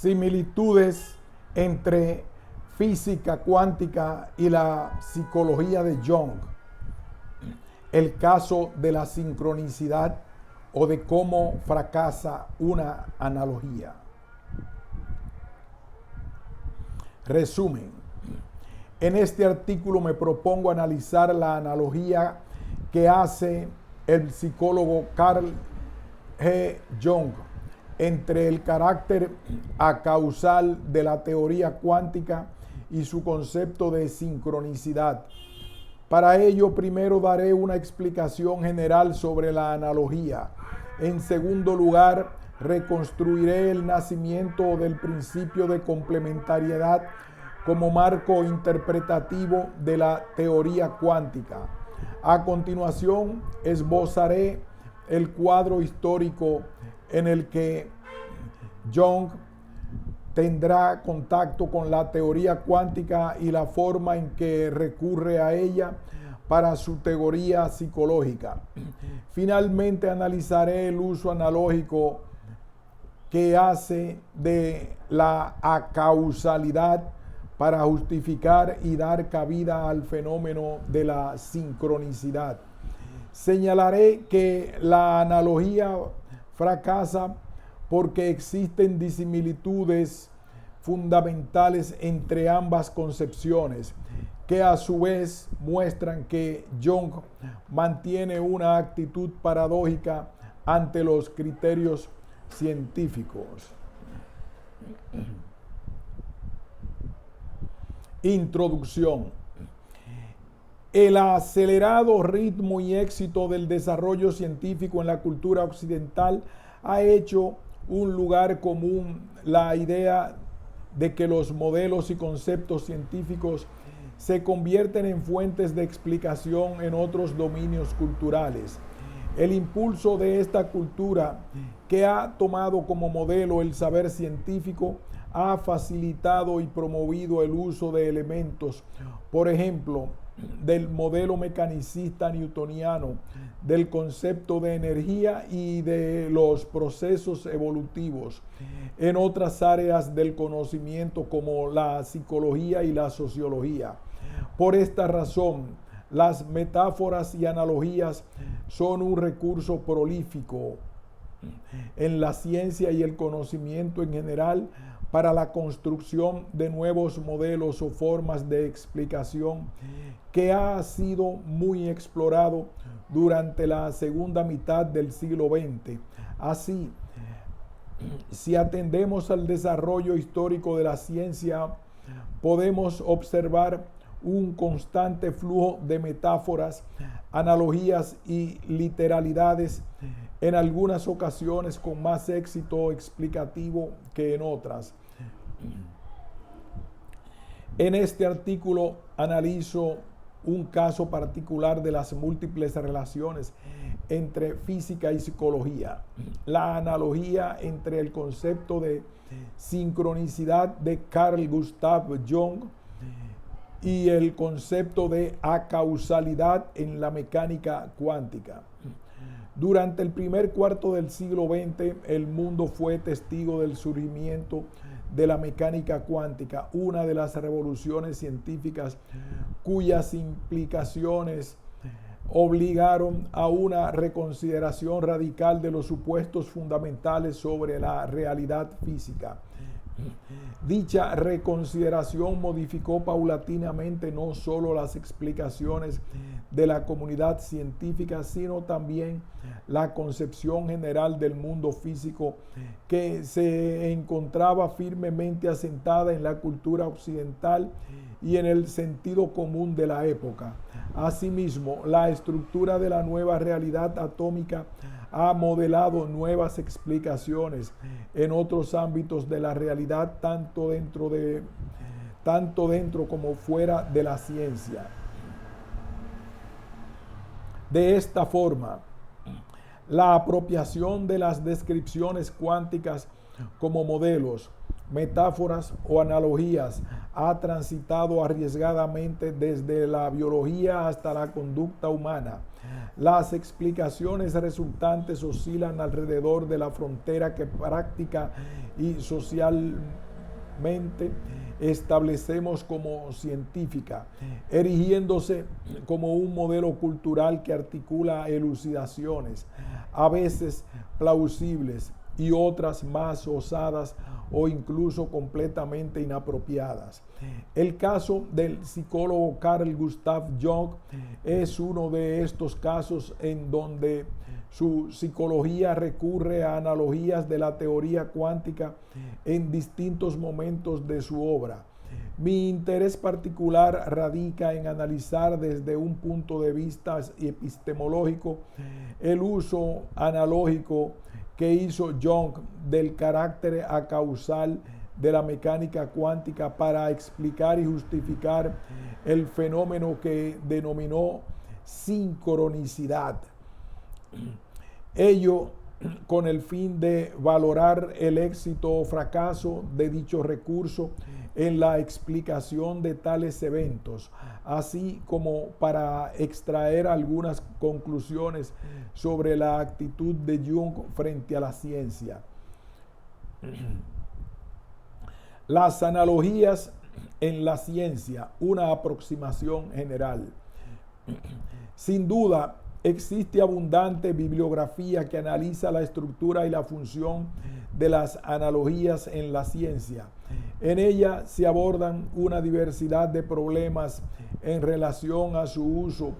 Similitudes entre física cuántica y la psicología de Jung. El caso de la sincronicidad o de cómo fracasa una analogía. Resumen. En este artículo me propongo analizar la analogía que hace el psicólogo Carl G. Jung entre el carácter acausal de la teoría cuántica y su concepto de sincronicidad. Para ello, primero daré una explicación general sobre la analogía. En segundo lugar, reconstruiré el nacimiento del principio de complementariedad como marco interpretativo de la teoría cuántica. A continuación, esbozaré el cuadro histórico en el que Jung tendrá contacto con la teoría cuántica y la forma en que recurre a ella para su teoría psicológica. Finalmente analizaré el uso analógico que hace de la acausalidad para justificar y dar cabida al fenómeno de la sincronicidad. Señalaré que la analogía fracasa porque existen disimilitudes fundamentales entre ambas concepciones, que a su vez muestran que Jung mantiene una actitud paradójica ante los criterios científicos. Introducción. El acelerado ritmo y éxito del desarrollo científico en la cultura occidental ha hecho un lugar común la idea de que los modelos y conceptos científicos se convierten en fuentes de explicación en otros dominios culturales. El impulso de esta cultura, que ha tomado como modelo el saber científico, ha facilitado y promovido el uso de elementos, por ejemplo, del modelo mecanicista newtoniano, del concepto de energía y de los procesos evolutivos en otras áreas del conocimiento como la psicología y la sociología. Por esta razón, las metáforas y analogías son un recurso prolífico en la ciencia y el conocimiento en general para la construcción de nuevos modelos o formas de explicación que ha sido muy explorado durante la segunda mitad del siglo XX. Así, si atendemos al desarrollo histórico de la ciencia, podemos observar un constante flujo de metáforas, analogías y literalidades, en algunas ocasiones con más éxito explicativo que en otras. En este artículo analizo un caso particular de las múltiples relaciones entre física y psicología. La analogía entre el concepto de sincronicidad de Carl Gustav Jung y el concepto de acausalidad en la mecánica cuántica. Durante el primer cuarto del siglo XX, el mundo fue testigo del surgimiento de la mecánica cuántica, una de las revoluciones científicas cuyas implicaciones obligaron a una reconsideración radical de los supuestos fundamentales sobre la realidad física. Dicha reconsideración modificó paulatinamente no solo las explicaciones de la comunidad científica, sino también la concepción general del mundo físico que se encontraba firmemente asentada en la cultura occidental y en el sentido común de la época. Asimismo, la estructura de la nueva realidad atómica ha modelado nuevas explicaciones en otros ámbitos de la realidad, tanto dentro como fuera de la ciencia. De esta forma, la apropiación de las descripciones cuánticas como modelos metáforas o analogías ha transitado arriesgadamente desde la biología hasta la conducta humana. Las explicaciones resultantes oscilan alrededor de la frontera que práctica y socialmente establecemos como científica, erigiéndose como un modelo cultural que articula elucidaciones, a veces plausibles y otras más osadas o incluso completamente inapropiadas. El caso del psicólogo Carl Gustav Jung es uno de estos casos en donde su psicología recurre a analogías de la teoría cuántica en distintos momentos de su obra. Mi interés particular radica en analizar desde un punto de vista epistemológico el uso analógico que hizo Jung del carácter acausal de la mecánica cuántica para explicar y justificar el fenómeno que denominó sincronicidad. Ello con el fin de valorar el éxito o fracaso de dicho recurso en la explicación de tales eventos, así como para extraer algunas conclusiones sobre la actitud de Jung frente a la ciencia. Las analogías en la ciencia, una aproximación general. Sin duda, existe abundante bibliografía que analiza la estructura y la función de las analogías en la ciencia. En ella se abordan una diversidad de problemas en relación a su uso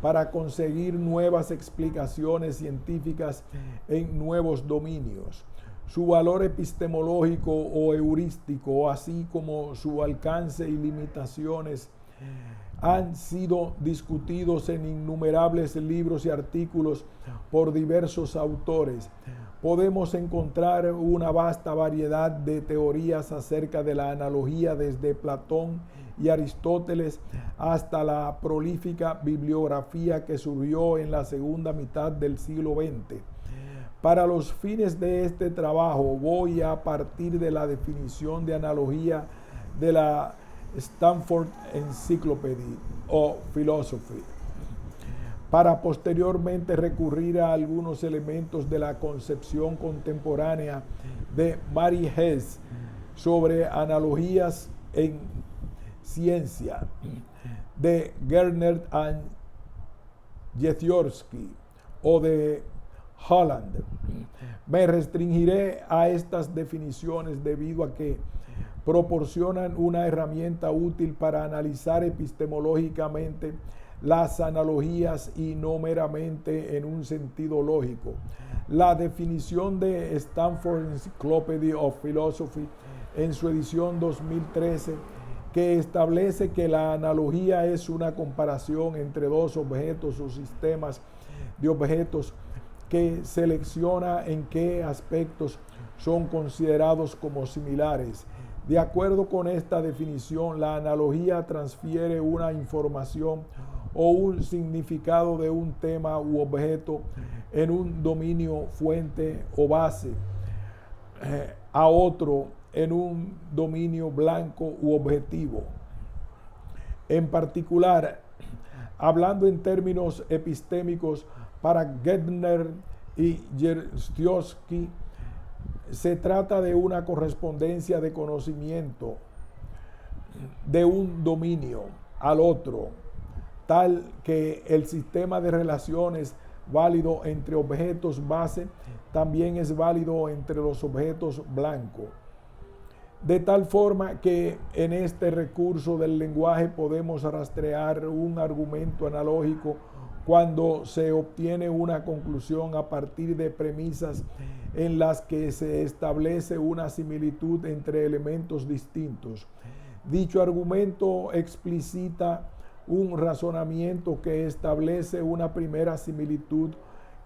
para conseguir nuevas explicaciones científicas en nuevos dominios. Su valor epistemológico o heurístico, así como su alcance y limitaciones, han sido discutidos en innumerables libros y artículos por diversos autores. Podemos encontrar una vasta variedad de teorías acerca de la analogía desde Platón y Aristóteles hasta la prolífica bibliografía que surgió en la segunda mitad del siglo XX. Para los fines de este trabajo voy a partir de la definición de analogía de la Stanford Encyclopedia of Philosophy, para posteriormente recurrir a algunos elementos de la concepción contemporánea de Mary Hess sobre analogías en ciencia, de Gernert and Jeziorsky o de Holland. Me restringiré a estas definiciones debido a que proporcionan una herramienta útil para analizar epistemológicamente las analogías y no meramente en un sentido lógico. La definición de Stanford Encyclopedia of Philosophy en su edición 2013, que establece que la analogía es una comparación entre dos objetos o sistemas de objetos que selecciona en qué aspectos son considerados como similares. De acuerdo con esta definición, la analogía transfiere una información o un significado de un tema u objeto en un dominio fuente o base a otro en un dominio blanco u objetivo. En particular, hablando en términos epistémicos, para Gerdner y Jeziorsky, se trata de una correspondencia de conocimiento de un dominio al otro, tal que el sistema de relaciones válido entre objetos base también es válido entre los objetos blancos. De tal forma que en este recurso del lenguaje podemos rastrear un argumento analógico cuando se obtiene una conclusión a partir de premisas en las que se establece una similitud entre elementos distintos. Dicho argumento explicita un razonamiento que establece una primera similitud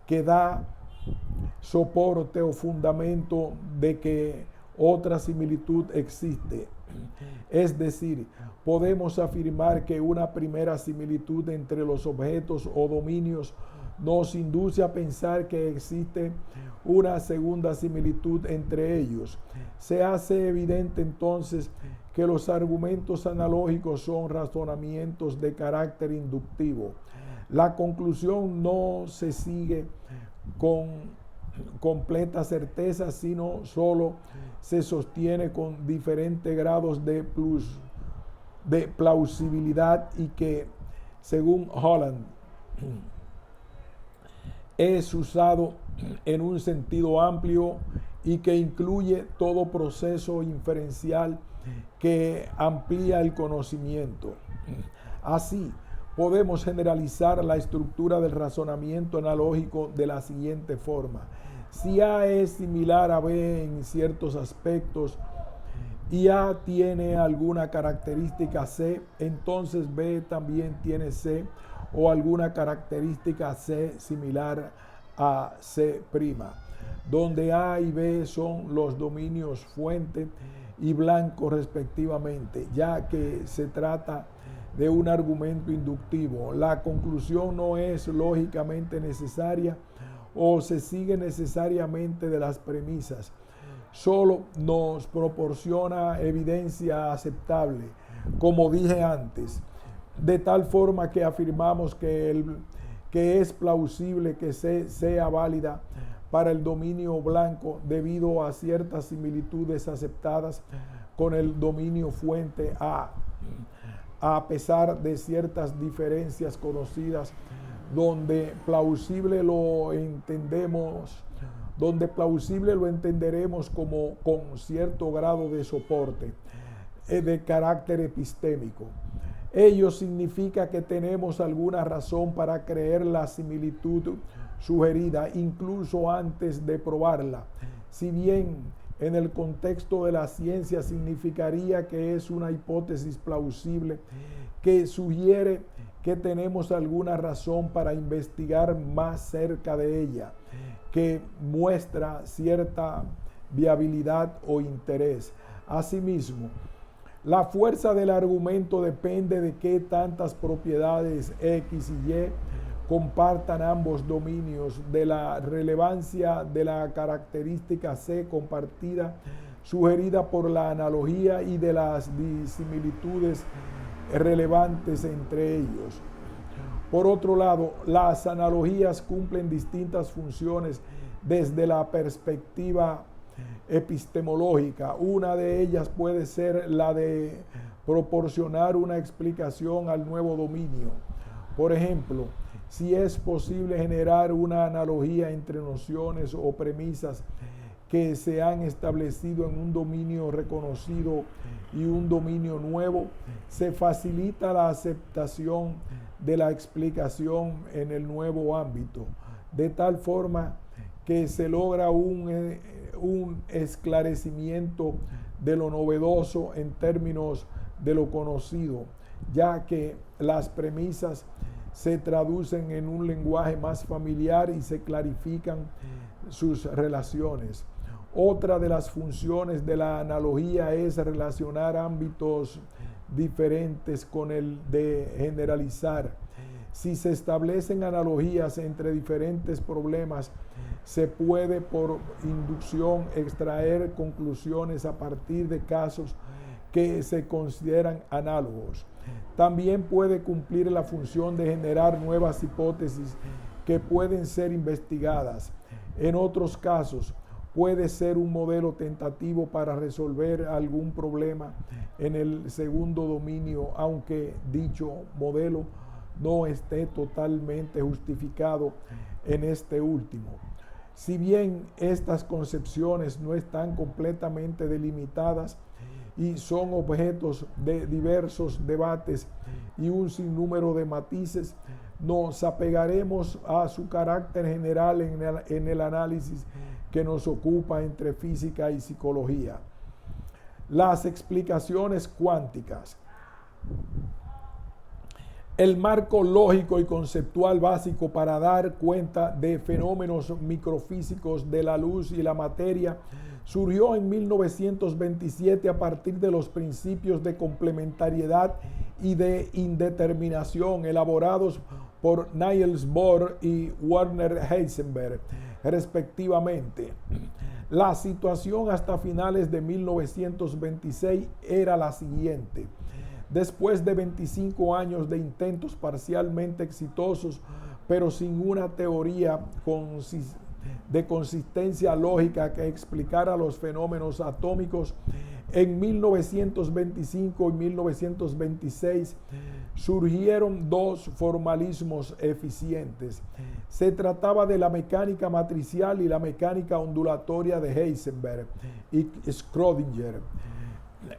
que da soporte o fundamento de que otra similitud existe. Es decir, podemos afirmar que una primera similitud entre los objetos o dominios nos induce a pensar que existe una segunda similitud entre ellos. Se hace evidente entonces que los argumentos analógicos son razonamientos de carácter inductivo. La conclusión no se sigue con completa certeza, sino solo se sostiene con diferentes grados de plausibilidad, y que, según Holland, es usado en un sentido amplio y que incluye todo proceso inferencial que amplía el conocimiento. Así, podemos generalizar la estructura del razonamiento analógico de la siguiente forma. Si A es similar a B en ciertos aspectos y A tiene alguna característica C, entonces B también tiene C o alguna característica C similar a C', donde A y B son los dominios fuente y blanco respectivamente, ya que se trata de un argumento inductivo. La conclusión no es lógicamente necesaria o se sigue necesariamente de las premisas, solo nos proporciona evidencia aceptable, como dije antes, de tal forma que afirmamos que es plausible que C sea válida para el dominio blanco debido a ciertas similitudes aceptadas con el dominio fuente a pesar de ciertas diferencias conocidas, donde plausible lo entenderemos como con cierto grado de soporte de carácter epistémico. Ello significa que tenemos alguna razón para creer la similitud sugerida incluso antes de probarla, si bien en el contexto de la ciencia significaría que es una hipótesis plausible que sugiere que tenemos alguna razón para investigar más cerca de ella, que muestra cierta viabilidad o interés. Asimismo, la fuerza del argumento depende de qué tantas propiedades X y Y compartan ambos dominios, de la relevancia de la característica C compartida sugerida por la analogía y de las disimilitudes relevantes entre ellos. Por otro lado, las analogías cumplen distintas funciones desde la perspectiva epistemológica. Una de ellas puede ser la de proporcionar una explicación al nuevo dominio. Por ejemplo, si es posible generar una analogía entre nociones o premisas que se han establecido en un dominio reconocido y un dominio nuevo, se facilita la aceptación de la explicación en el nuevo ámbito, de tal forma que se logra un esclarecimiento de lo novedoso en términos de lo conocido, ya que las premisas se traducen en un lenguaje más familiar y se clarifican sus relaciones. Otra de las funciones de la analogía es relacionar ámbitos diferentes con el de generalizar. Si se establecen analogías entre diferentes problemas, se puede por inducción extraer conclusiones a partir de casos que se consideran análogos. También puede cumplir la función de generar nuevas hipótesis que pueden ser investigadas. En otros casos, puede ser un modelo tentativo para resolver algún problema en el segundo dominio, aunque dicho modelo no esté totalmente justificado en este último. Si bien estas concepciones no están completamente delimitadas y son objetos de diversos debates y un sinnúmero de matices, nos apegaremos a su carácter general en el análisis que nos ocupa entre física y psicología. Las explicaciones cuánticas. El marco lógico y conceptual básico para dar cuenta de fenómenos microfísicos de la luz y la materia surgió en 1927 a partir de los principios de complementariedad y de indeterminación elaborados por Niels Bohr y Werner Heisenberg, respectivamente. La situación hasta finales de 1926 era la siguiente. Después de 25 años de intentos parcialmente exitosos, pero sin una teoría de consistencia lógica que explicara los fenómenos atómicos, en 1925 y 1926 surgieron dos formalismos eficientes. Se trataba de la mecánica matricial y la mecánica ondulatoria de Heisenberg y Schrödinger,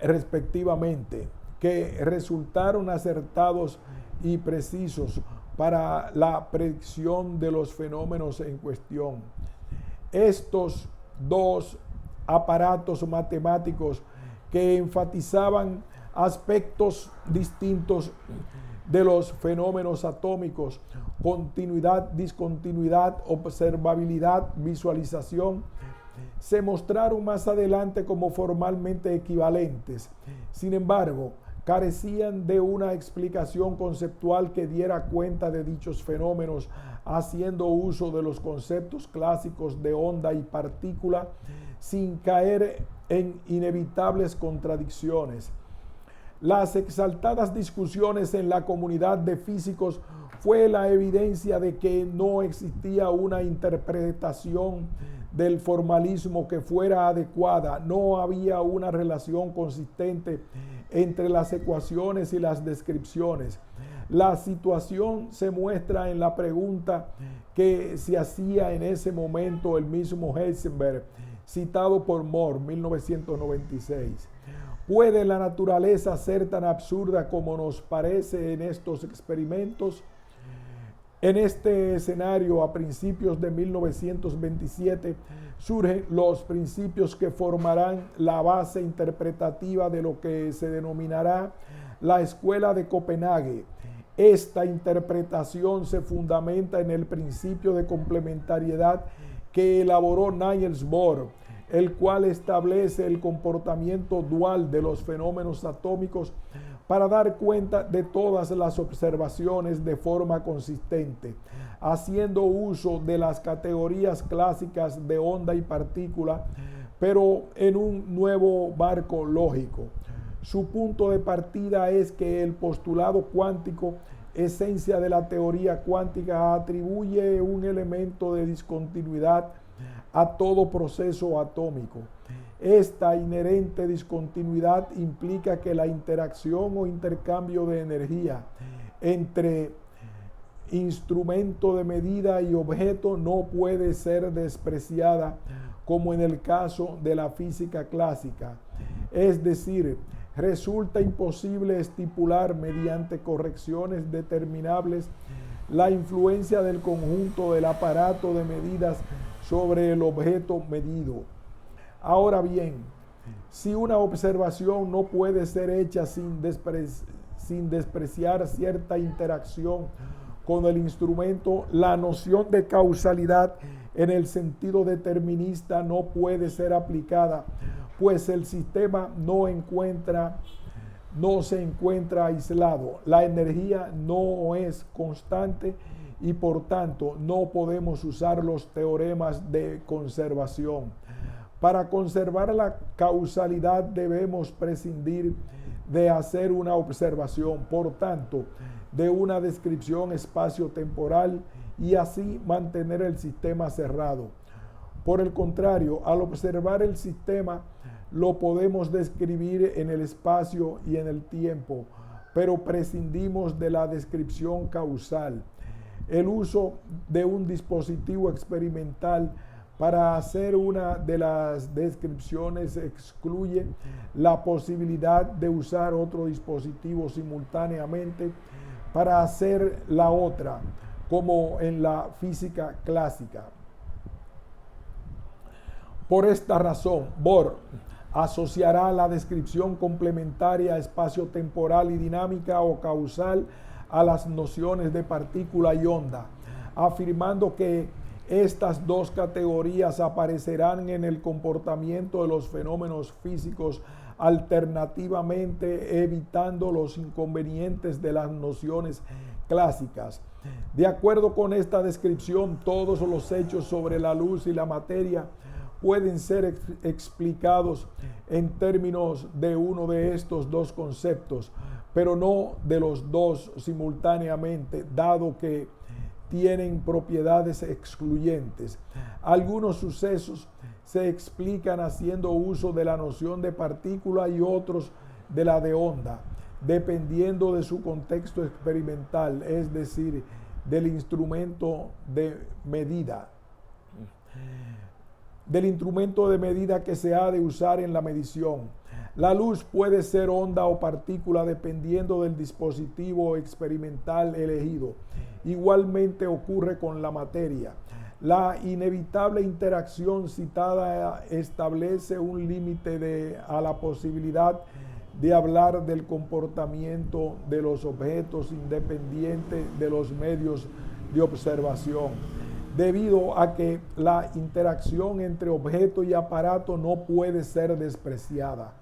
respectivamente, que resultaron acertados y precisos para la predicción de los fenómenos en cuestión. Estos dos aparatos matemáticos que enfatizaban aspectos distintos de los fenómenos atómicos: continuidad, discontinuidad, observabilidad, visualización, se mostraron más adelante como formalmente equivalentes. Sin embargo, carecían de una explicación conceptual que diera cuenta de dichos fenómenos, haciendo uso de los conceptos clásicos de onda y partícula, sin caer en inevitables contradicciones. Las exaltadas discusiones en la comunidad de físicos fue la evidencia de que no existía una interpretación del formalismo que fuera adecuada. No había una relación consistente entre las ecuaciones y las descripciones. La situación se muestra en la pregunta que se hacía en ese momento el mismo Heisenberg, citado por Moore, 1996. ¿Puede la naturaleza ser tan absurda como nos parece en estos experimentos? En este escenario, a principios de 1927, surgen los principios que formarán la base interpretativa de lo que se denominará la Escuela de Copenhague. Esta interpretación se fundamenta en el principio de complementariedad que elaboró Niels Bohr, el cual establece el comportamiento dual de los fenómenos atómicos para dar cuenta de todas las observaciones de forma consistente, haciendo uso de las categorías clásicas de onda y partícula, pero en un nuevo marco lógico. Su punto de partida es que el postulado cuántico, esencia de la teoría cuántica, atribuye un elemento de discontinuidad a todo proceso atómico. Esta inherente discontinuidad implica que la interacción o intercambio de energía entre instrumento de medida y objeto no puede ser despreciada como en el caso de la física clásica. Es decir, resulta imposible estipular mediante correcciones determinables la influencia del conjunto del aparato de medidas sobre el objeto medido. Ahora bien, si una observación no puede ser hecha sin despreciar cierta interacción con el instrumento, la noción de causalidad en el sentido determinista no puede ser aplicada, pues el sistema no se encuentra aislado. La energía no es constante y por tanto no podemos usar los teoremas de conservación. Para conservar la causalidad debemos prescindir de hacer una observación, por tanto, de una descripción espacio-temporal y así mantener el sistema cerrado. Por el contrario, al observar el sistema, lo podemos describir en el espacio y en el tiempo, pero prescindimos de la descripción causal. El uso de un dispositivo experimental para hacer una de las descripciones excluye la posibilidad de usar otro dispositivo simultáneamente para hacer la otra, como en la física clásica. Por esta razón, Bohr asociará la descripción complementaria espacio-temporal y dinámica o causal a las nociones de partícula y onda, afirmando que Estas dos categorías aparecerán en el comportamiento de los fenómenos físicos alternativamente, evitando los inconvenientes de las nociones clásicas. De acuerdo con esta descripción, todos los hechos sobre la luz y la materia pueden ser explicados en términos de uno de estos dos conceptos, pero no de los dos simultáneamente, dado que tienen propiedades excluyentes. Algunos sucesos se explican haciendo uso de la noción de partícula y otros de la de onda, dependiendo de su contexto experimental, es decir, del instrumento de medida. Que se ha de usar en la medición. La luz puede ser onda o partícula dependiendo del dispositivo experimental elegido. Igualmente ocurre con la materia. La inevitable interacción citada establece un límite a la posibilidad de hablar del comportamiento de los objetos independiente de los medios de observación, debido a que la interacción entre objeto y aparato no puede ser despreciada.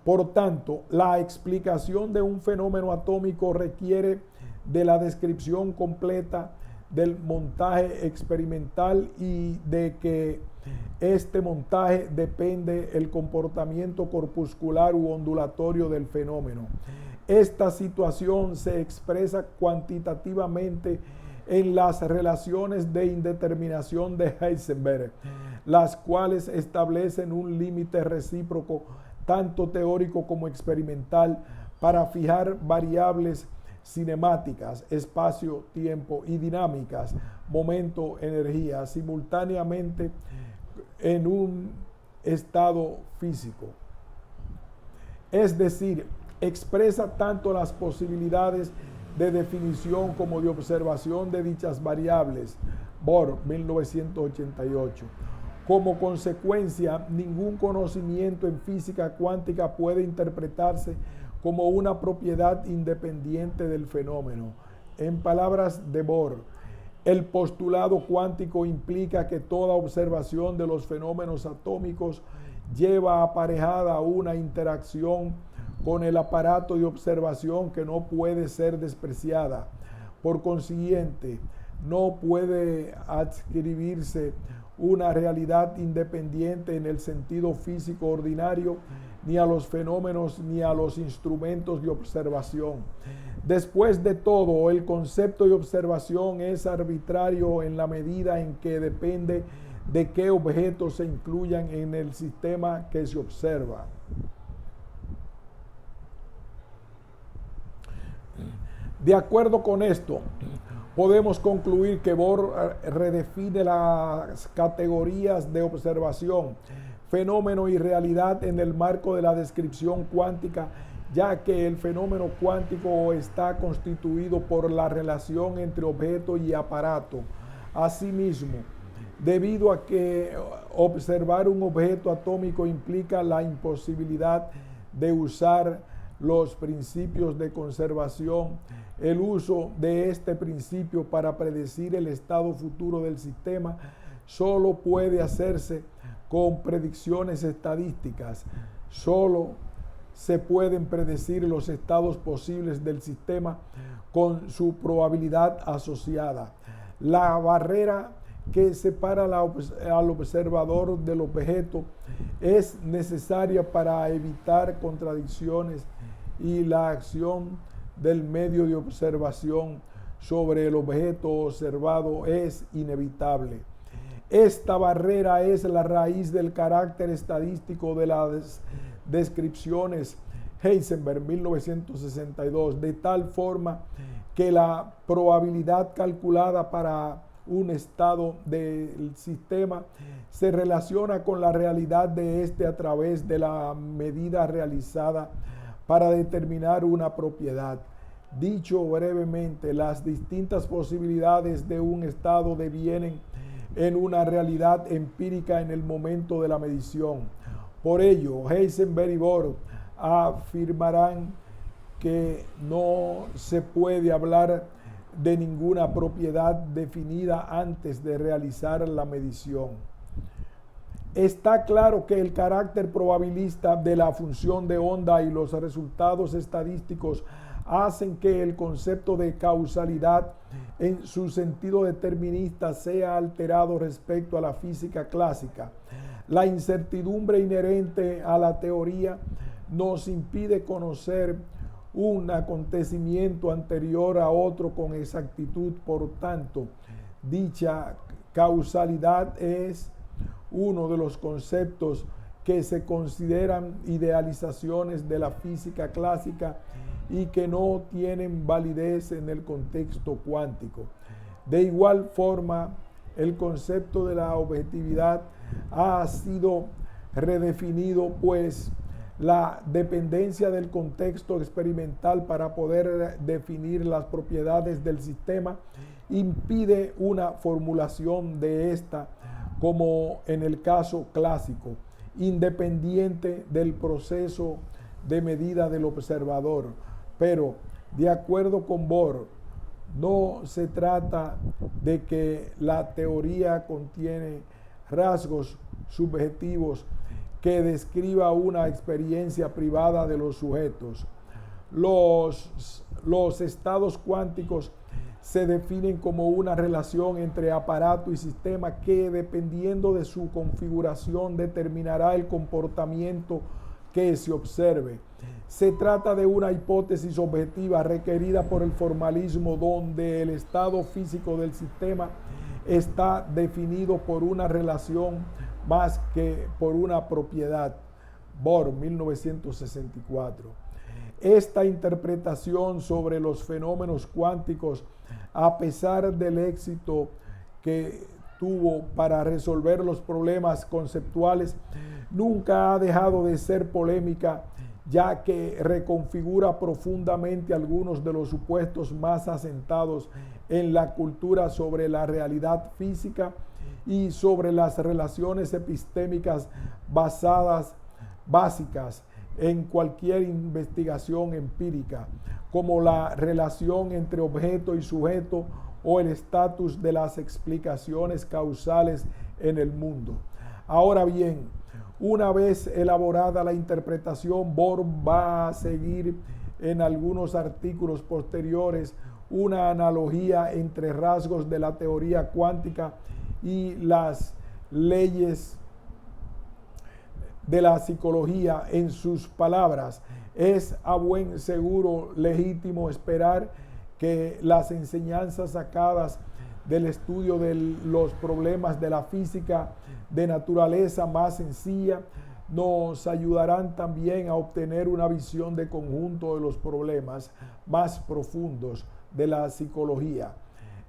Por tanto, la explicación de un fenómeno atómico requiere de la descripción completa del montaje experimental y de que este montaje depende del comportamiento corpuscular u ondulatorio del fenómeno. Esta situación se expresa cuantitativamente en las relaciones de indeterminación de Heisenberg, las cuales establecen un límite recíproco, tanto teórico como experimental, para fijar variables cinemáticas, espacio, tiempo, y dinámicas, momento, energía, simultáneamente en un estado físico. Es decir, expresa tanto las posibilidades de definición como de observación de dichas variables. Bohr, 1988. Como consecuencia, ningún conocimiento en física cuántica puede interpretarse como una propiedad independiente del fenómeno. En palabras de Bohr, el postulado cuántico implica que toda observación de los fenómenos atómicos lleva aparejada una interacción con el aparato de observación que no puede ser despreciada. Por consiguiente, no puede adscribirse una realidad independiente en el sentido físico ordinario, ni a los fenómenos ni a los instrumentos de observación. Después de todo, el concepto de observación es arbitrario en la medida en que depende de qué objetos se incluyan en el sistema que se observa. De acuerdo con esto, podemos concluir que Bohr redefine las categorías de observación, fenómeno y realidad en el marco de la descripción cuántica, ya que el fenómeno cuántico está constituido por la relación entre objeto y aparato. Asimismo, debido a que observar un objeto atómico implica la imposibilidad de usar los principios de conservación, el uso de este principio para predecir el estado futuro del sistema solo puede hacerse con predicciones estadísticas. Solo se pueden predecir los estados posibles del sistema con su probabilidad asociada. La barrera que separa al observador del objeto es necesaria para evitar contradicciones y la acción del medio de observación sobre el objeto observado es inevitable. Esta barrera es la raíz del carácter estadístico de las descripciones Heisenberg, 1962, de tal forma que la probabilidad calculada para un estado del sistema se relaciona con la realidad de este a través de la medida realizada para determinar una propiedad. Dicho brevemente, las distintas posibilidades de un estado devienen en una realidad empírica en el momento de la medición. Por ello, Heisenberg y Bohr afirmarán que no se puede hablar de ninguna propiedad definida antes de realizar la medición. Está claro que el carácter probabilista de la función de onda y los resultados estadísticos hacen que el concepto de causalidad en su sentido determinista sea alterado respecto a la física clásica. La incertidumbre inherente a la teoría nos impide conocer un acontecimiento anterior a otro con exactitud. Por tanto, dicha causalidad es uno de los conceptos que se consideran idealizaciones de la física clásica y que no tienen validez en el contexto cuántico. De igual forma, el concepto de la objetividad ha sido redefinido, pues la dependencia del contexto experimental para poder definir las propiedades del sistema impide una formulación de esta, como en el caso clásico, independiente del proceso de medida del observador. Pero, de acuerdo con Bohr, no se trata de que la teoría contiene rasgos subjetivos que describa una experiencia privada de los sujetos. Los estados cuánticos se definen como una relación entre aparato y sistema que, dependiendo de su configuración, determinará el comportamiento que se observe. Se trata de una hipótesis objetiva requerida por el formalismo, donde el estado físico del sistema está definido por una relación más que por una propiedad. Bohr, 1964. Esta interpretación sobre los fenómenos cuánticos, a pesar del éxito que tuvo para resolver los problemas conceptuales, nunca ha dejado de ser polémica, ya que reconfigura profundamente algunos de los supuestos más asentados en la cultura sobre la realidad física y sobre las relaciones epistémicas básicas en cualquier investigación empírica, como la relación entre objeto y sujeto o el estatus de las explicaciones causales en el mundo. Ahora bien, una vez elaborada la interpretación, Bohr va a seguir en algunos artículos posteriores una analogía entre rasgos de la teoría cuántica y las leyes de la psicología. En sus palabras, es a buen seguro legítimo esperar que las enseñanzas sacadas del estudio de los problemas de la física de naturaleza más sencilla nos ayudarán también a obtener una visión de conjunto de los problemas más profundos de la psicología.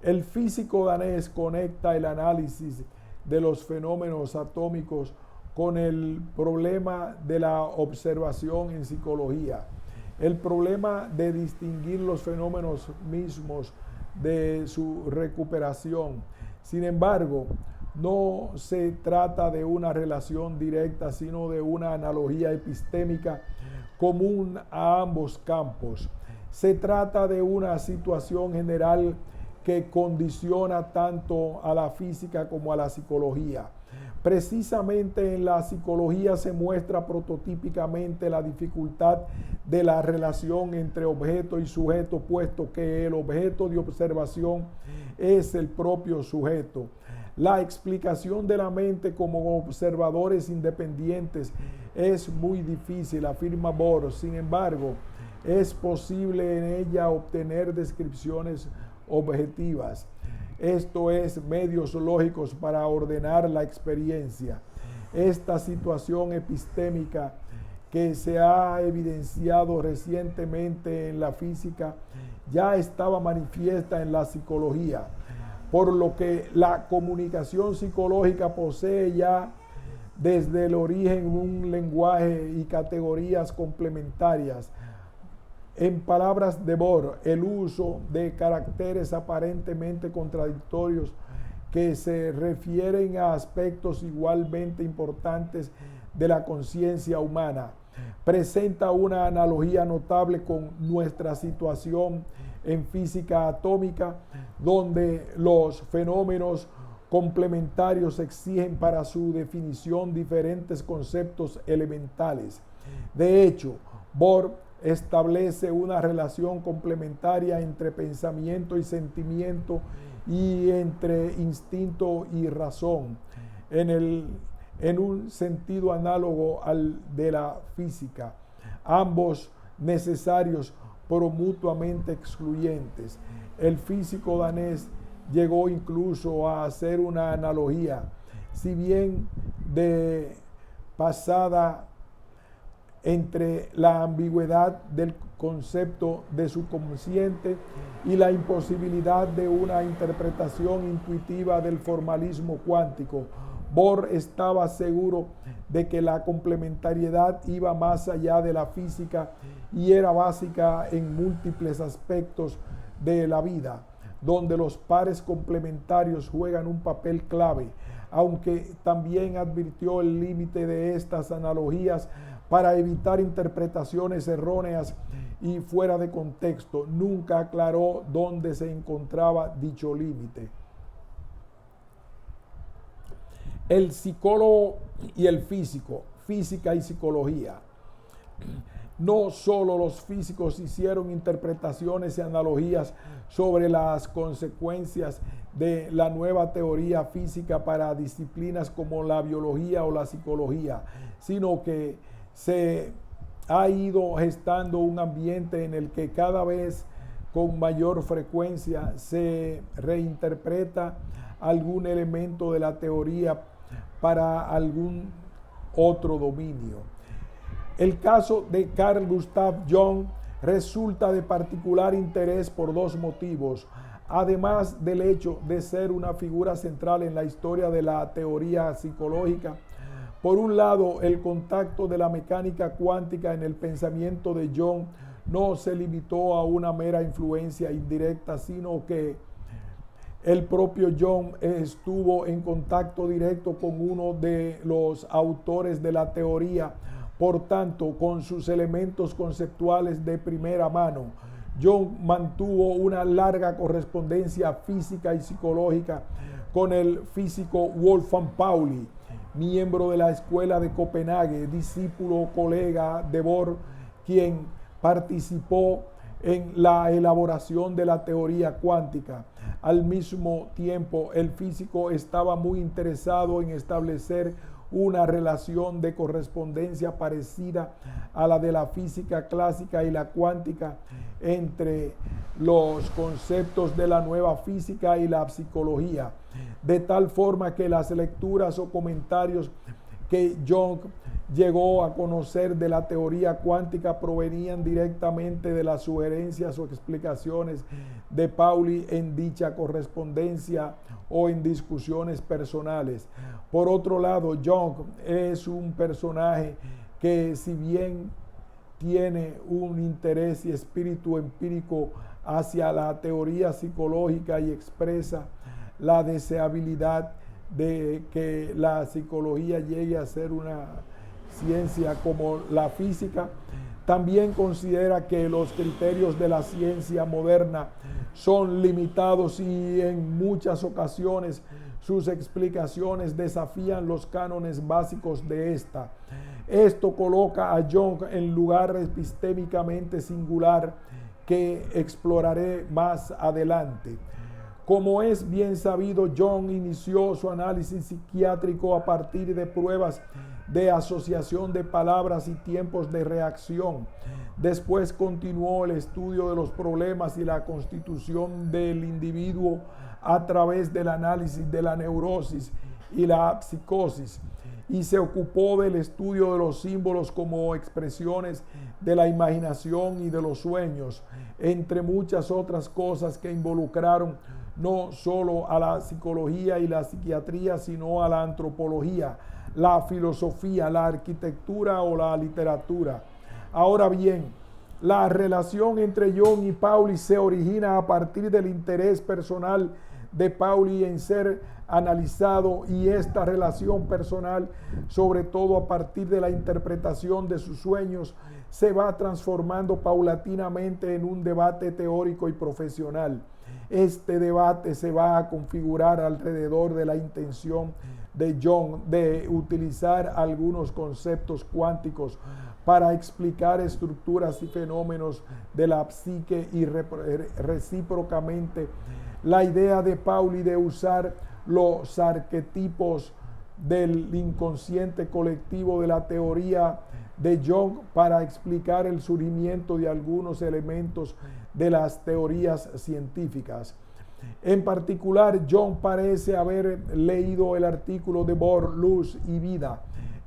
El físico danés conecta el análisis de los fenómenos atómicos con el problema de la observación en psicología. El problema de distinguir los fenómenos mismos de su recuperación. Sin embargo, no se trata de una relación directa, sino de una analogía epistémica común a ambos campos. Se trata de una situación general que condiciona tanto a la física como a la psicología. Precisamente en la psicología se muestra prototípicamente la dificultad de la relación entre objeto y sujeto, puesto que el objeto de observación es el propio sujeto. La explicación de la mente como observadores independientes es muy difícil, afirma Bohr. Sin embargo, es posible en ella obtener descripciones objetivas. Esto es, medios lógicos para ordenar la experiencia. Esta situación epistémica que se ha evidenciado recientemente en la física ya estaba manifiesta en la psicología, por lo que la comunicación psicológica posee ya desde el origen un lenguaje y categorías complementarias. En palabras de Bohr, el uso de caracteres aparentemente contradictorios que se refieren a aspectos igualmente importantes de la conciencia humana presenta una analogía notable con nuestra situación en física atómica, donde los fenómenos complementarios exigen para su definición diferentes conceptos elementales. De hecho, Bohr establece una relación complementaria entre pensamiento y sentimiento y entre instinto y razón, en un sentido análogo al de la física, ambos necesarios pero mutuamente excluyentes. El físico danés llegó incluso a hacer una analogía, si bien de pasada, entre la ambigüedad del concepto de subconsciente y la imposibilidad de una interpretación intuitiva del formalismo cuántico. Bohr estaba seguro de que la complementariedad iba más allá de la física y era básica en múltiples aspectos de la vida, donde los pares complementarios juegan un papel clave, aunque también advirtió el límite de estas analogías para evitar interpretaciones erróneas y fuera de contexto. Nunca aclaró dónde se encontraba dicho límite. El psicólogo y el físico, física y psicología. No solo los físicos hicieron interpretaciones y analogías sobre las consecuencias de la nueva teoría física para disciplinas como la biología o la psicología, sino que se ha ido gestando un ambiente en el que cada vez con mayor frecuencia se reinterpreta algún elemento de la teoría para algún otro dominio. El caso de Carl Gustav Jung resulta de particular interés por dos motivos, además del hecho de ser una figura central en la historia de la teoría psicológica. Por un lado, el contacto de la mecánica cuántica en el pensamiento de Jung no se limitó a una mera influencia indirecta, sino que el propio Jung estuvo en contacto directo con uno de los autores de la teoría, por tanto, con sus elementos conceptuales de primera mano. Jung mantuvo una larga correspondencia física y psicológica con el físico Wolfgang Pauli, miembro de la Escuela de Copenhague, discípulo, colega de Bohr, quien participó en la elaboración de la teoría cuántica. Al mismo tiempo, el físico estaba muy interesado en establecer una relación de correspondencia parecida a la de la física clásica y la cuántica entre los conceptos de la nueva física y la psicología, de tal forma que las lecturas o comentarios que Jung llegó a conocer de la teoría cuántica provenían directamente de las sugerencias o explicaciones de Pauli en dicha correspondencia o en discusiones personales. Por otro lado, Jung es un personaje que, si bien tiene un interés y espíritu empírico hacia la teoría psicológica y expresa la deseabilidad de que la psicología llegue a ser una ciencia como la física, también considera que los criterios de la ciencia moderna son limitados y en muchas ocasiones sus explicaciones desafían los cánones básicos de esta. Esto coloca a Jung en lugar epistémicamente singular que exploraré más adelante. Como es bien sabido, Jung inició su análisis psiquiátrico a partir de pruebas de asociación de palabras y tiempos de reacción. Después continuó el estudio de los problemas y la constitución del individuo a través del análisis de la neurosis y la psicosis, y se ocupó del estudio de los símbolos como expresiones de la imaginación y de los sueños, entre muchas otras cosas que involucraron no solo a la psicología y la psiquiatría, sino a la antropología, la filosofía, la arquitectura o la literatura. Ahora bien, la relación entre Jung y Pauli se origina a partir del interés personal de Pauli en ser analizado, y esta relación personal, sobre todo a partir de la interpretación de sus sueños, se va transformando paulatinamente en un debate teórico y profesional. Este debate se va a configurar alrededor de la intención de Jung de utilizar algunos conceptos cuánticos para explicar estructuras y fenómenos de la psique, y recíprocamente la idea de Pauli de usar los arquetipos del inconsciente colectivo de la teoría de Jung para explicar el surgimiento de algunos elementos de las teorías científicas. En particular, Jung parece haber leído el artículo de Bohr, Luz y Vida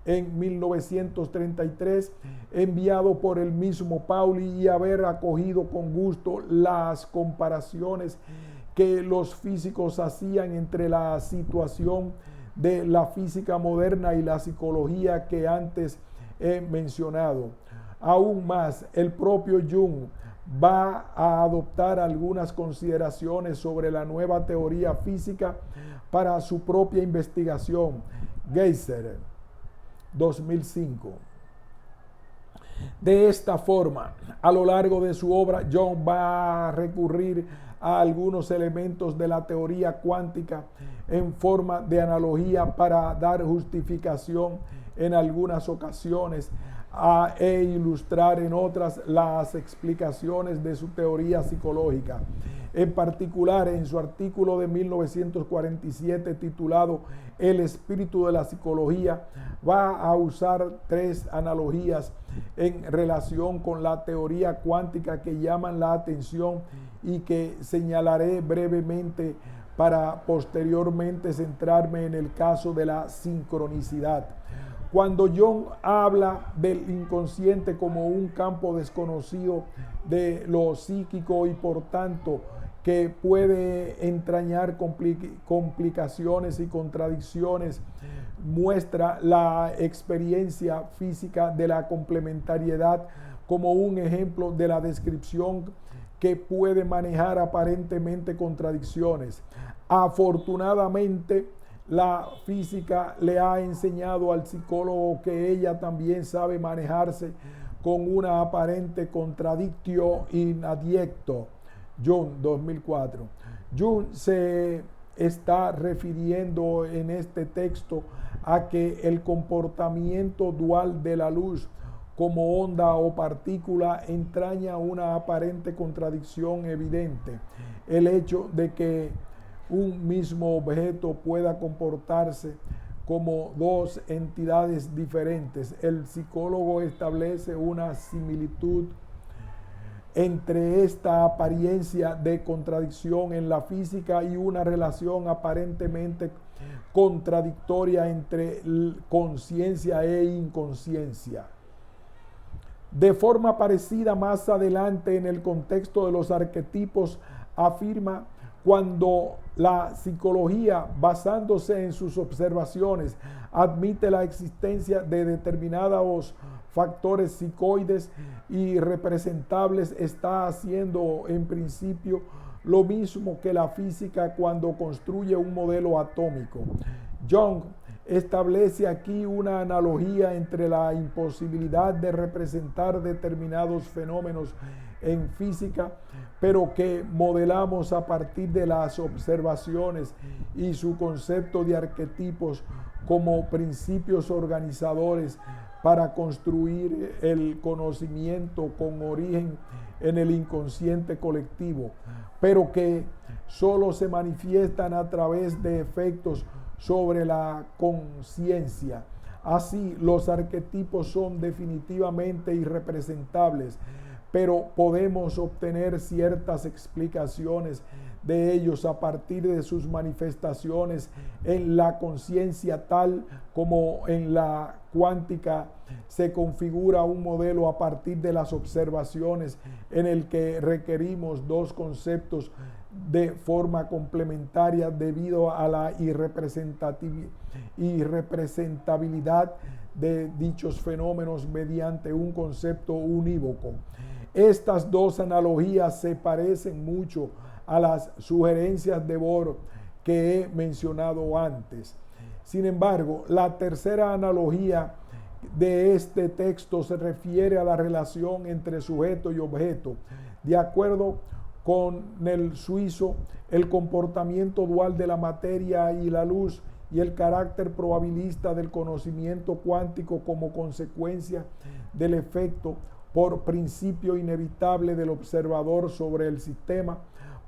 en 1933, enviado por el mismo Pauli, y haber acogido con gusto las comparaciones que los físicos hacían entre la situación de la física moderna y la psicología que antes he mencionado. Aún más, el propio Jung va a adoptar algunas consideraciones sobre la nueva teoría física para su propia investigación. Geiser, 2005. De esta forma, a lo largo de su obra, Jung va a recurrir a algunos elementos de la teoría cuántica en forma de analogía para dar justificación en algunas ocasiones e ilustrar en otras las explicaciones de su teoría psicológica. En particular, en su artículo de 1947 titulado El espíritu de la psicología, va a usar tres analogías en relación con la teoría cuántica que llaman la atención y que señalaré brevemente para posteriormente centrarme en el caso de la sincronicidad. Cuando Jung habla del inconsciente como un campo desconocido de lo psíquico y por tanto que puede entrañar complicaciones y contradicciones, muestra la experiencia física de la complementariedad como un ejemplo de la descripción que puede manejar aparentemente contradicciones. Afortunadamente, la física le ha enseñado al psicólogo que ella también sabe manejarse con una aparente contradictio in adjecto. Jung, 2004. Jung se está refiriendo en este texto a que el comportamiento dual de la luz como onda o partícula entraña una aparente contradicción evidente. El hecho de que un mismo objeto pueda comportarse como dos entidades diferentes. El psicólogo establece una similitud entre esta apariencia de contradicción en la física y una relación aparentemente contradictoria entre conciencia e inconsciencia. De forma parecida, más adelante, en el contexto de los arquetipos, afirma: cuando la psicología, basándose en sus observaciones, admite la existencia de determinados factores psicoides y representables, está haciendo en principio lo mismo que la física cuando construye un modelo atómico. Jung establece aquí una analogía entre la imposibilidad de representar determinados fenómenos en física, pero que modelamos a partir de las observaciones, y su concepto de arquetipos como principios organizadores para construir el conocimiento con origen en el inconsciente colectivo, pero que solo se manifiestan a través de efectos sobre la conciencia. Así, los arquetipos son definitivamente irrepresentables, pero podemos obtener ciertas explicaciones de ellos a partir de sus manifestaciones en la conciencia, tal como en la cuántica se configura un modelo a partir de las observaciones en el que requerimos dos conceptos de forma complementaria debido a la irrepresentabilidad de dichos fenómenos mediante un concepto unívoco. Estas dos analogías se parecen mucho a las sugerencias de Bohr, que he mencionado antes. Sin embargo, la tercera analogía de este texto se refiere a la relación entre sujeto y objeto. De acuerdo con el suizo, el comportamiento dual de la materia y la luz y el carácter probabilista del conocimiento cuántico como consecuencia del efecto por principio inevitable del observador sobre el sistema,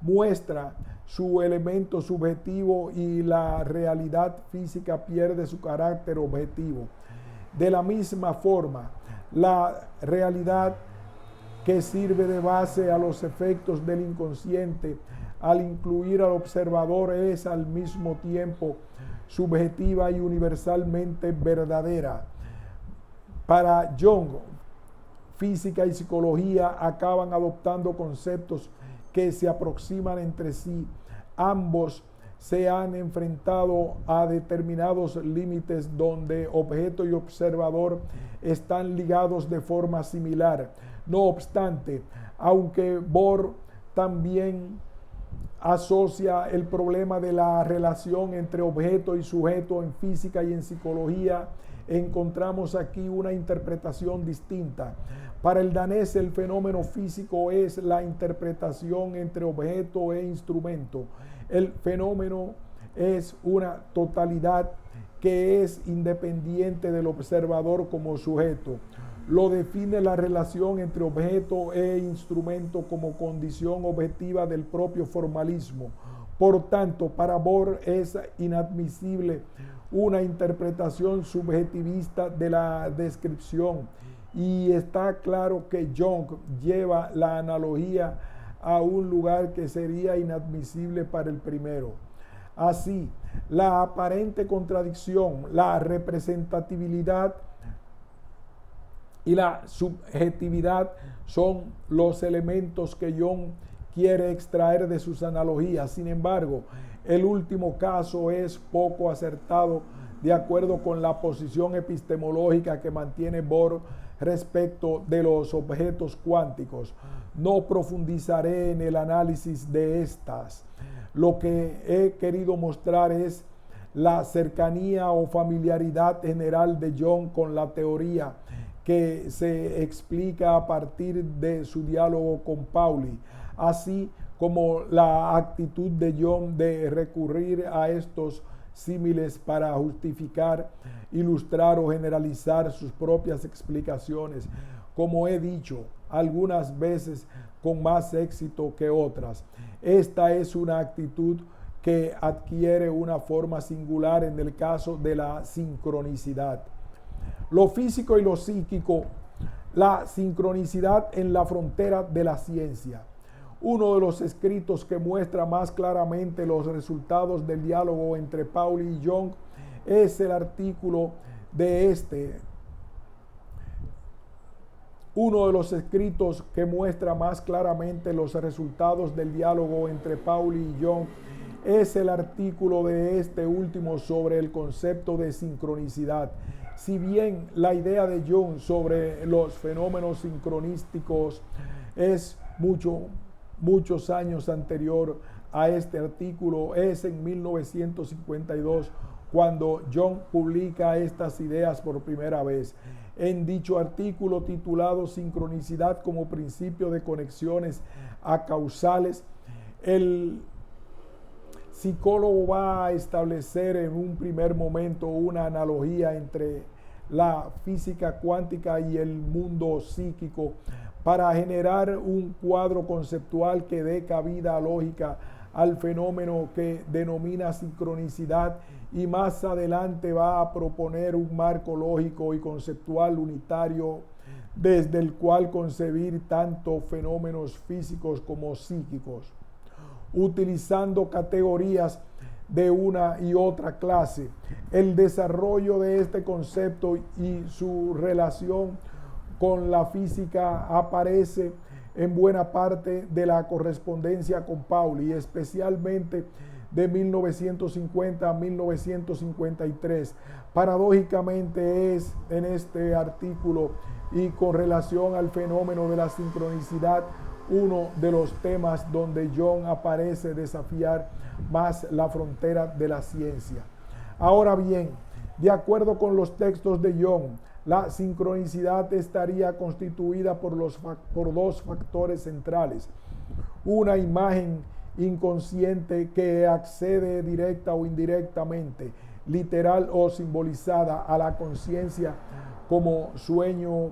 muestra su elemento subjetivo y la realidad física pierde su carácter objetivo. De la misma forma, la realidad que sirve de base a los efectos del inconsciente al incluir al observador es al mismo tiempo subjetiva y universalmente verdadera. Para Jung, física y psicología acaban adoptando conceptos que se aproximan entre sí. Ambos se han enfrentado a determinados límites donde objeto y observador están ligados de forma similar. No obstante, aunque Bohr también asocia el problema de la relación entre objeto y sujeto en física y en psicología, encontramos aquí una interpretación distinta. Para el danés, el fenómeno físico es la interpretación entre objeto e instrumento. El fenómeno es una totalidad que es independiente del observador como sujeto. Lo define la relación entre objeto e instrumento como condición objetiva del propio formalismo. Por tanto, para Bohr es inadmisible una interpretación subjetivista de la descripción, y está claro que Jung lleva la analogía a un lugar que sería inadmisible para el primero. Así, la aparente contradicción, la representatividad y la subjetividad son los elementos que Jung quiere extraer de sus analogías. Sin embargo, el último caso es poco acertado de acuerdo con la posición epistemológica que mantiene Bohr respecto de los objetos cuánticos. No profundizaré en el análisis de estas. Lo que he querido mostrar es la cercanía o familiaridad general de Jung con la teoría que se explica a partir de su diálogo con Pauli, así como la actitud de Jung de recurrir a estos símiles para justificar, ilustrar o generalizar sus propias explicaciones, como he dicho, algunas veces con más éxito que otras. Esta es una actitud que adquiere una forma singular en el caso de la sincronicidad. Lo físico y lo psíquico, la sincronicidad en la frontera de la ciencia. Uno de los escritos que muestra más claramente los resultados del diálogo entre Pauli y Jung es el artículo de este. Uno de los escritos que muestra más claramente los resultados del diálogo entre Pauli y Jung es el artículo de este último sobre el concepto de sincronicidad. Si bien la idea de Jung sobre los fenómenos sincronísticos es muchos años anterior a este artículo, es en 1952 cuando Jung publica estas ideas por primera vez. En dicho artículo titulado Sincronicidad como principio de conexiones acausales, el psicólogo va a establecer en un primer momento una analogía entre la física cuántica y el mundo psíquico para generar un cuadro conceptual que dé cabida lógica al fenómeno que denomina sincronicidad, y más adelante va a proponer un marco lógico y conceptual unitario desde el cual concebir tanto fenómenos físicos como psíquicos, utilizando categorías de una y otra clase. El desarrollo de este concepto y su relación con la física aparece en buena parte de la correspondencia con Pauli, especialmente de 1950 a 1953. Paradójicamente es en este artículo y con relación al fenómeno de la sincronicidad uno de los temas donde Young aparece desafiar más la frontera de la ciencia. Ahora bien, de acuerdo con los textos de Young, la sincronicidad estaría constituida por dos factores centrales: una imagen inconsciente que accede directa o indirectamente, literal o simbolizada, a la conciencia como sueño,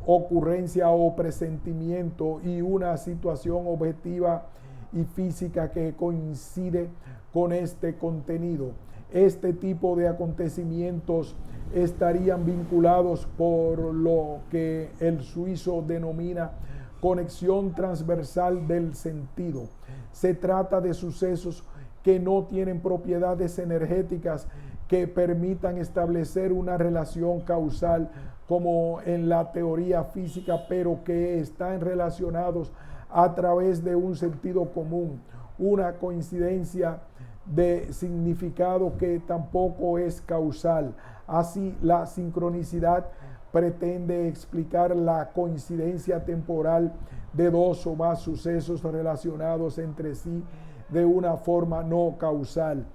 ocurrencia o presentimiento, y una situación objetiva y física que coincide con este contenido. Este tipo de acontecimientos estarían vinculados por lo que el suizo denomina conexión transversal del sentido. Se trata de sucesos que no tienen propiedades energéticas que permitan establecer una relación causal como en la teoría física, pero que están relacionados a través de un sentido común, una coincidencia de significado que tampoco es causal. Así, la sincronicidad pretende explicar la coincidencia temporal de dos o más sucesos relacionados entre sí de una forma no causal,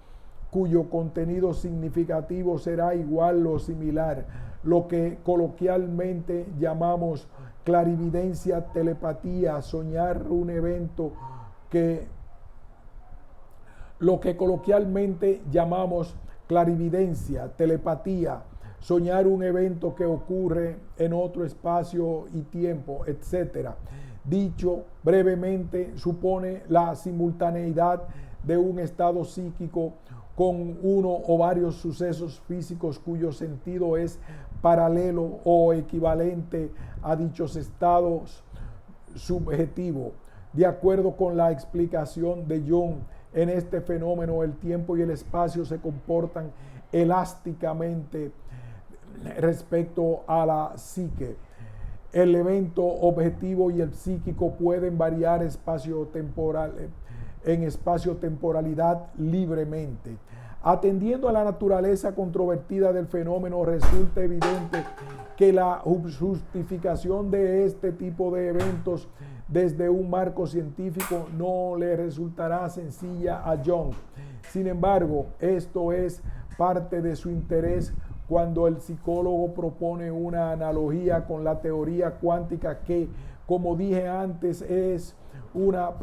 cuyo contenido significativo será igual o similar, lo que coloquialmente llamamos clarividencia, telepatía, soñar un evento lo que coloquialmente llamamos clarividencia, telepatía, soñar un evento que ocurre en otro espacio y tiempo, etc. Dicho brevemente, supone la simultaneidad de un estado psíquico con uno o varios sucesos físicos cuyo sentido es paralelo o equivalente a dichos estados subjetivos. De acuerdo con la explicación de Jung, en este fenómeno el tiempo y el espacio se comportan elásticamente respecto a la psique. El evento objetivo y el psíquico pueden variar en espacio-temporalidad libremente. Atendiendo a la naturaleza controvertida del fenómeno, resulta evidente que la justificación de este tipo de eventos desde un marco científico no le resultará sencilla a Jung. Sin embargo, esto es parte de su interés cuando el psicólogo propone una analogía con la teoría cuántica que, como dije antes, en una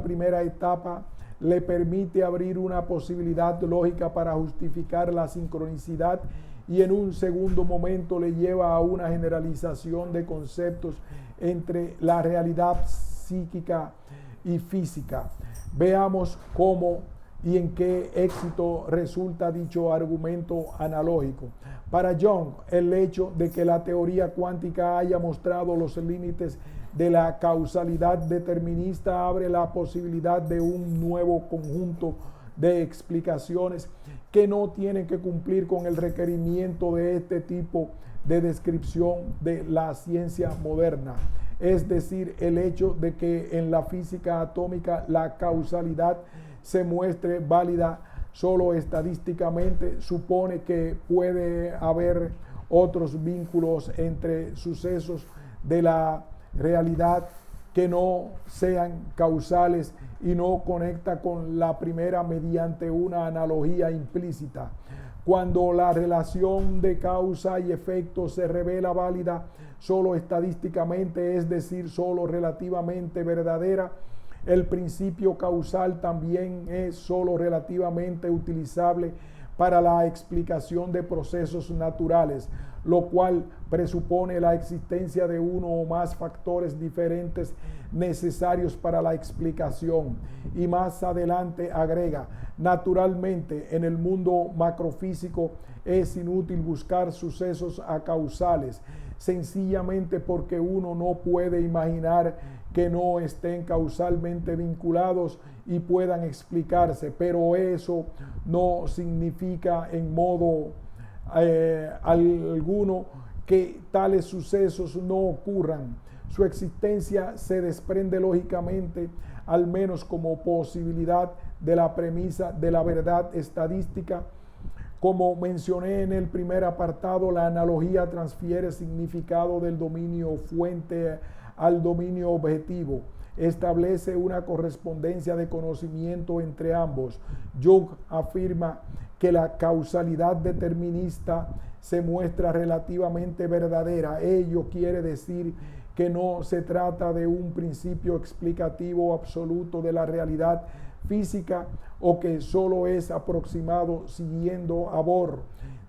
primera etapa le permite abrir una posibilidad lógica para justificar la sincronicidad, y en un segundo momento le lleva a una generalización de conceptos entre la realidad psíquica y física. Veamos cómo y en qué éxito resulta dicho argumento analógico. Para Jung, el hecho de que la teoría cuántica haya mostrado los límites de la causalidad determinista abre la posibilidad de un nuevo conjunto de explicaciones que no tienen que cumplir con el requerimiento de este tipo de descripción de la ciencia moderna. Es decir, el hecho de que en la física atómica la causalidad se muestre válida solo estadísticamente supone que puede haber otros vínculos entre sucesos de la realidad que no sean causales y no conecta con la primera mediante una analogía implícita. Cuando la relación de causa y efecto se revela válida solo estadísticamente, es decir, solo relativamente verdadera, el principio causal también es solo relativamente utilizable para la explicación de procesos naturales, lo cual presupone la existencia de uno o más factores diferentes necesarios para la explicación. Y más adelante agrega: naturalmente, en el mundo macrofísico es inútil buscar sucesos acausales, sencillamente porque uno no puede imaginar que no estén causalmente vinculados y puedan explicarse, pero eso no significa en modo alguno que tales sucesos no ocurran. Su existencia se desprende lógicamente, al menos como posibilidad, de la premisa de la verdad estadística Como mencioné en el primer apartado, la analogía transfiere significado del dominio fuente al dominio objetivo. Establece una correspondencia de conocimiento entre ambos. Jung afirma que la causalidad determinista se muestra relativamente verdadera. Ello quiere decir que no se trata de un principio explicativo absoluto de la realidad física o que solo es aproximado siguiendo a Bohr.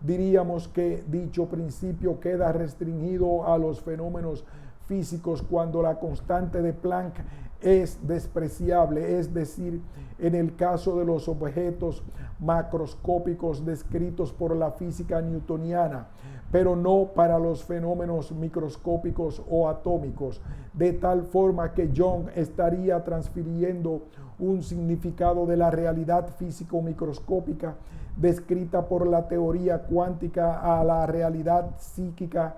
Diríamos que dicho principio queda restringido a los fenómenos físicos cuando la constante de Planck es despreciable, es decir, en el caso de los objetos macroscópicos descritos por la física newtoniana, pero no para los fenómenos microscópicos o atómicos, de tal forma que Jung estaría transfiriendo un significado de la realidad físico-microscópica descrita por la teoría cuántica a la realidad psíquica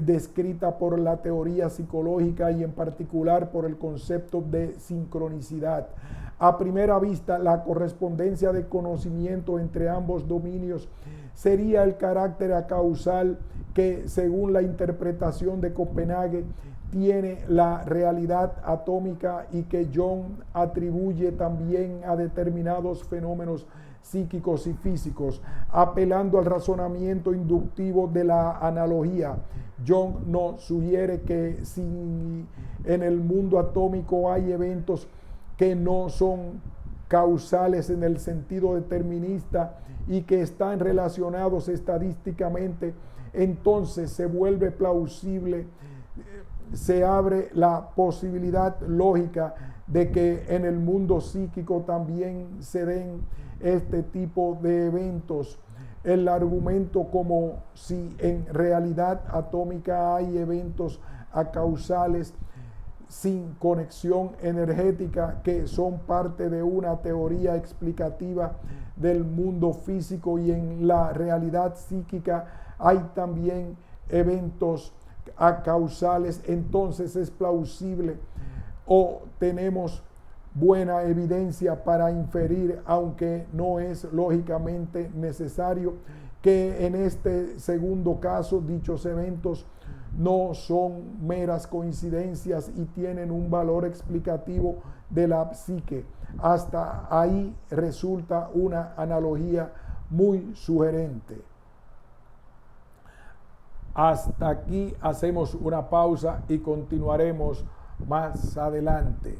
descrita por la teoría psicológica y en particular por el concepto de sincronicidad. A primera vista, la correspondencia de conocimiento entre ambos dominios sería el carácter acausal que, según la interpretación de Copenhague, tiene la realidad atómica y que Jung atribuye también a determinados fenómenos psíquicos y físicos. Apelando al razonamiento inductivo de la analogía, Jung nos sugiere que si en el mundo atómico hay eventos que no son causales en el sentido determinista y que están relacionados estadísticamente, entonces se vuelve plausible, se abre la posibilidad lógica de que en el mundo psíquico también se den este tipo de eventos. El argumento como si en realidad atómica hay eventos acausales sin conexión energética que son parte de una teoría explicativa del mundo físico, y en la realidad psíquica hay también eventos acausales, entonces es plausible o tenemos buena evidencia para inferir, aunque no es lógicamente necesario, que en este segundo caso dichos eventos no son meras coincidencias y tienen un valor explicativo de la psique. Hasta ahí resulta una analogía muy sugerente. Hasta aquí hacemos una pausa y continuaremos más adelante.